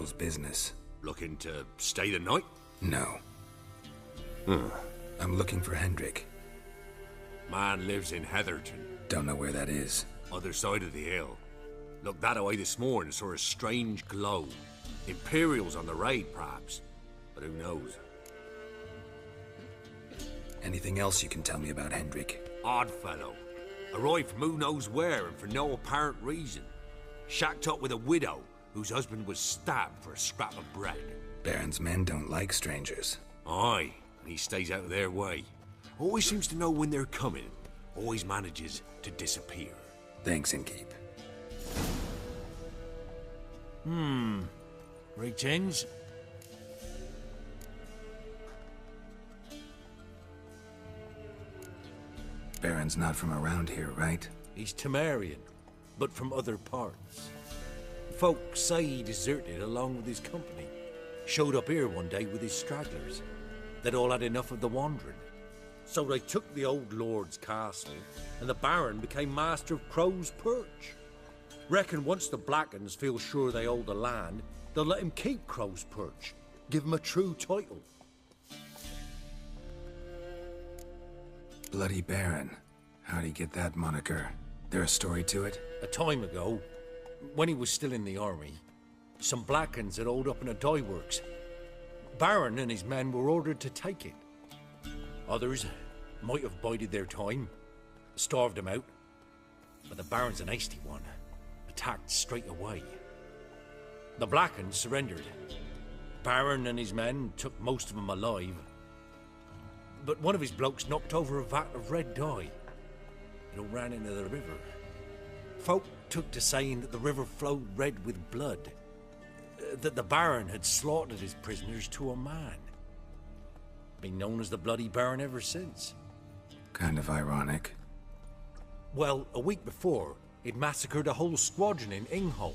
people's business. Looking to stay the night? No. I'm looking for Hendrik. Man lives in Heatherton. Don't know where that is. Other side of the hill. Looked that away this morning, saw a strange glow. Imperials on the raid, perhaps. But who knows? Anything else you can tell me about Hendrik? Odd fellow. Arrived from who knows where and for no apparent reason. Shacked up with a widow whose husband was stabbed for a scrap of bread. Baron's men don't like strangers. Aye, and he stays out of their way. Always seems to know when they're coming. Always manages to disappear. Thanks, Innkeep. Greetings. Baron's not from around here, right? He's Temerian, but from other parts. Folk say he deserted along with his company. Showed up here one day with his stragglers. They'd all had enough of the wandering. So they took the old lord's castle, and the Baron became master of Crow's Perch. Reckon once the Blackens feel sure they hold the land, they'll let him keep Crow's Perch. Give him a true title. Bloody Baron. How'd he get that moniker? There a story to it? A time ago, when he was still in the army, some Blackens had holed up in a dye works. Baron and his men were ordered to take it. Others might have bided their time, starved him out. But the Baron's an hasty one, attacked straight away. The Blackens surrendered. Baron and his men took most of them alive. But one of his blokes knocked over a vat of red dye. It all ran into the river. Folk took to saying that the river flowed red with blood. That the Baron had slaughtered his prisoners to a man. Been known as the Bloody Baron ever since. Kind of ironic. Well, a week before, he'd massacred a whole squadron in Ingholm.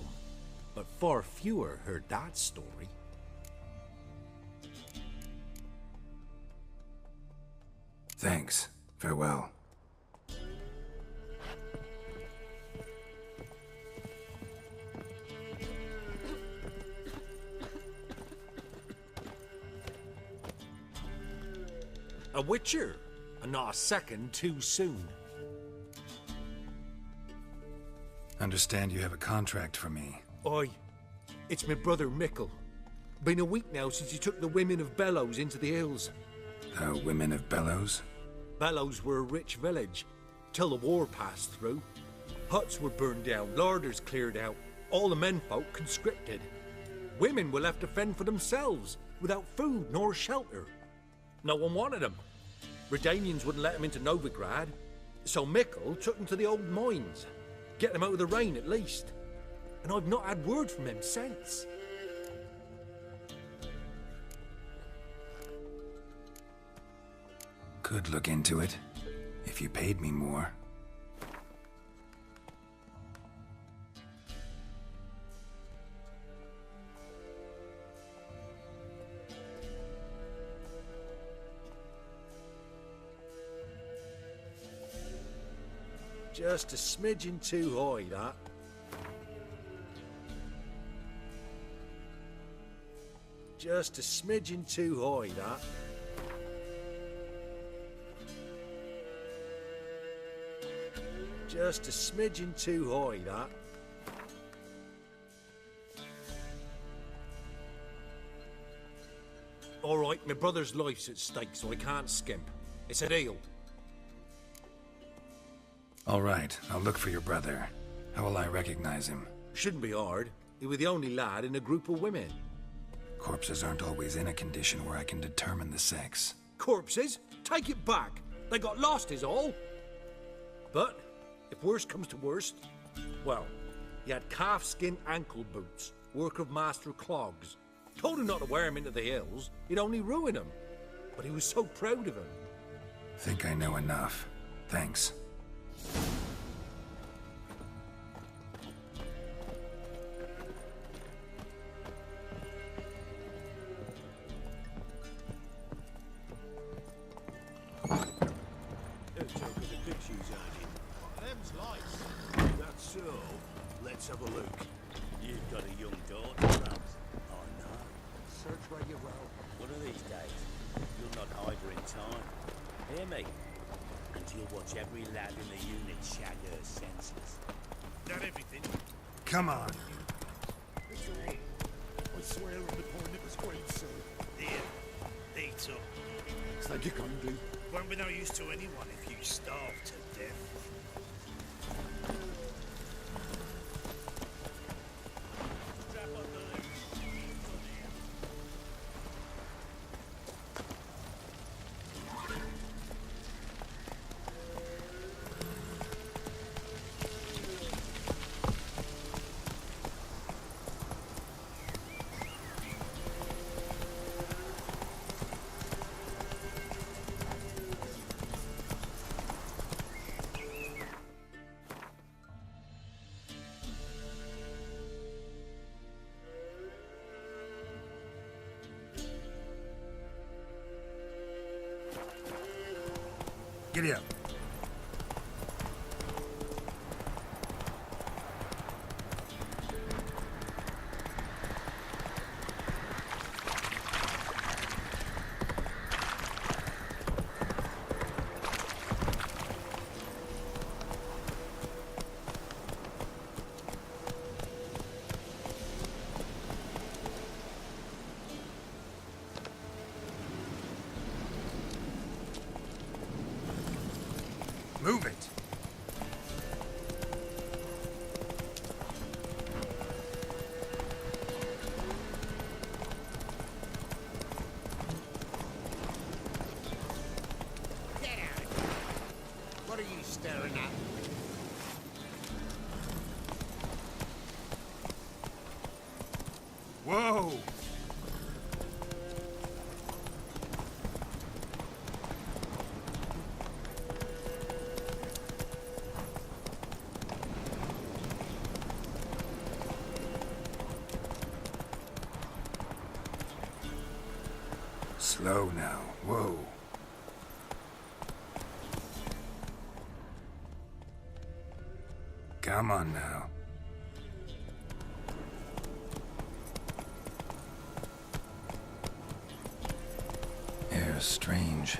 But far fewer heard that story. Thanks. Farewell. A witcher, and not a second too soon. Understand you have a contract for me. Aye, it's my brother Mickle. Been a week now since he took the women of Bellows into the hills. The Women of Bellows? Bellows were a rich village, till the war passed through. Huts were burned down, larders cleared out, all the menfolk conscripted. Women were left to fend for themselves, without food nor shelter. No one wanted them. Redanians wouldn't let them into Novigrad, so Mickle took them to the old mines. Get them out of the rain at least. And I've not had word from him since. Could look into it, if you paid me more. Just a smidgen too high, that. Just a smidgen too high, that. Just a smidgen too high, that. All right, my brother's life's at stake, so I can't skimp. It's a deal. All right, I'll look for your brother. How will I recognize him? Shouldn't be hard. He was the only lad in a group of women. Corpses aren't always in a condition where I can determine the sex. Corpses? Take it back. They got lost is all. But, if worst comes to worst, well, he had calfskin ankle boots, work of Master Clogs. Told him not to wear him into the hills, he'd only ruin him. But he was so proud of him. Think I know enough. Thanks. That's so. Let's have a look. You've got a young daughter, perhaps. over in time. Hear me? And you'll watch every lad in the unit shag her senses. Not everything. Come on. It's all. I swear on the point it was great, sir. Here, eat up. Thank you kindly. Won't be no use to anyone if you starve to death. Giddy up. Move it. Get out of here. What are you staring at? Whoa! Slow now. Whoa. Come on now. Air's strange,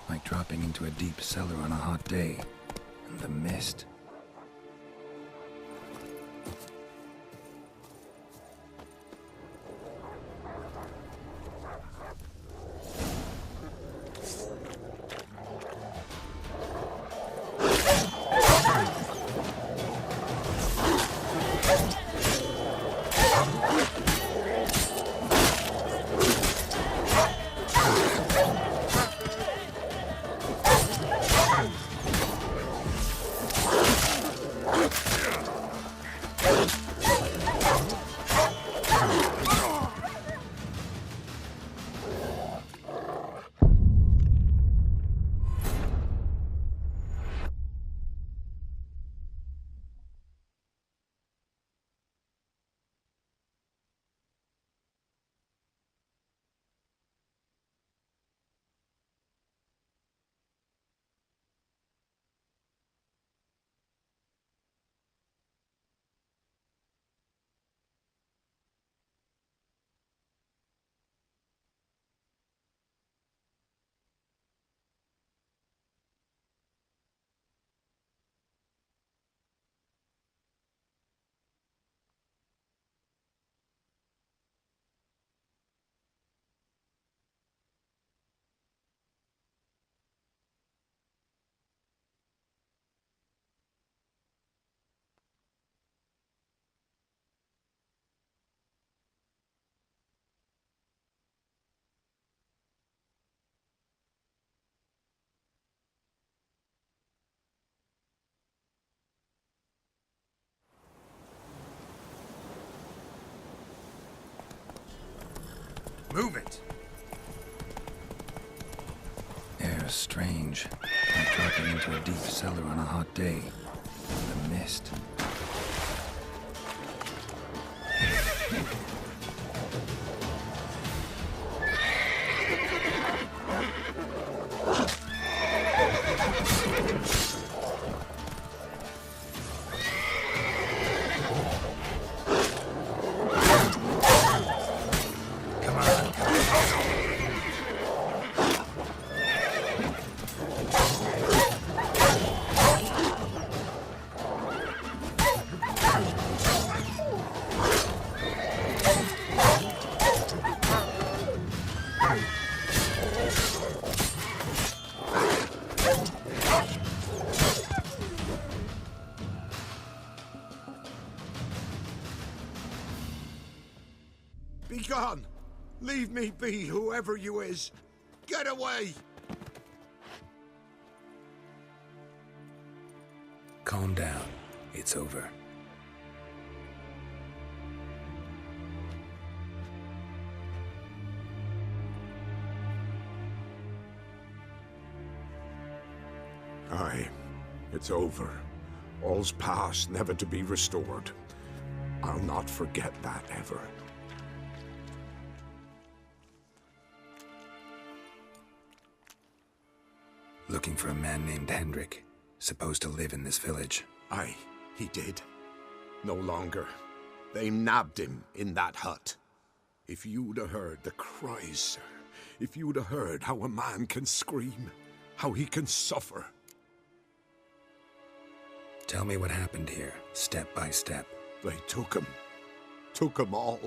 like dropping into a deep cellar on a hot day. And the mist. Move it! Air's strange, like dropping into a deep cellar on a hot day. The mist. Be gone! Leave me be, whoever you is! Get away! Calm down. It's over. Aye, it's over. All's past, never to be restored. I'll not forget that ever. Looking for a man named Hendrik, supposed to live in this village. Aye, he did. No longer. They nabbed him in that hut. If you'd have heard the cries, sir. If you'd have heard how a man can scream, how he can suffer. Tell me what happened here, step by step. They took him. Took him all.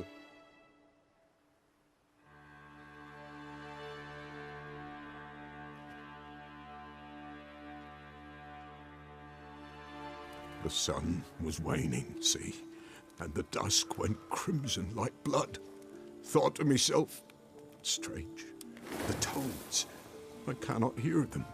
The sun was waning, see, and the dusk went crimson like blood. Thought to myself, strange, the toads, I cannot hear them.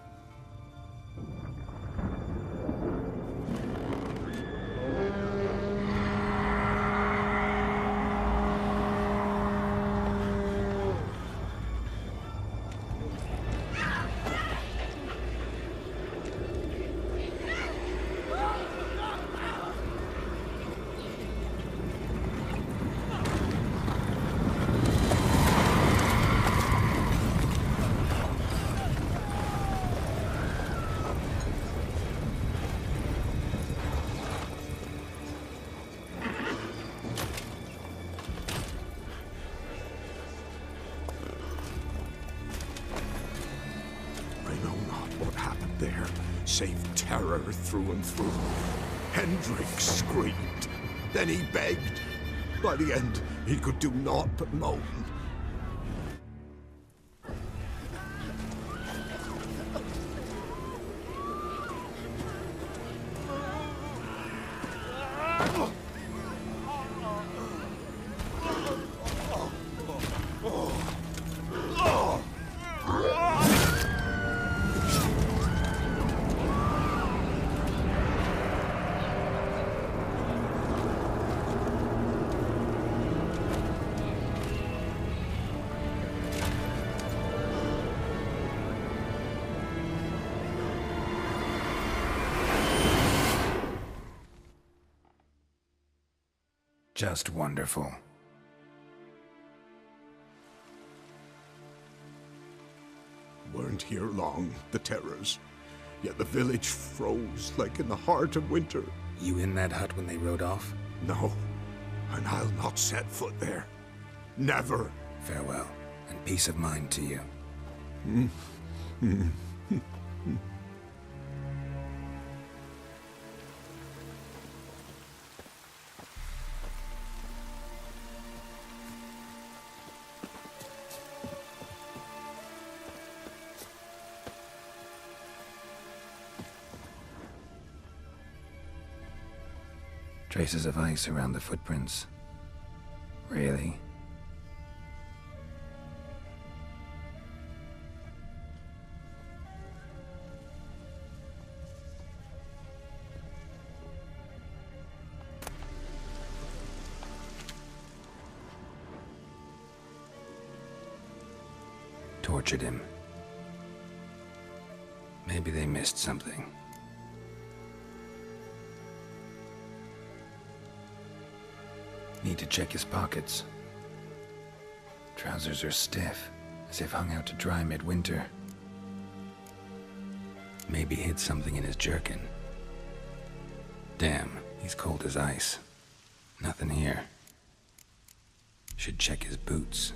There, save terror through and through. Hendrik screamed. Then he begged. By the end, he could do naught but moan. Just wonderful. Weren't here long, the terrors. Yet the village froze like in the heart of winter. You in that hut when they rode off? No, and I'll not set foot there. Never. Farewell, and peace of mind to you. Traces of ice around the footprints. Really? Tortured him. Maybe they missed something. Need to check his pockets. Trousers are stiff, as if hung out to dry midwinter. Maybe hid something in his jerkin. Damn, he's cold as ice. Nothing here. Should check his boots.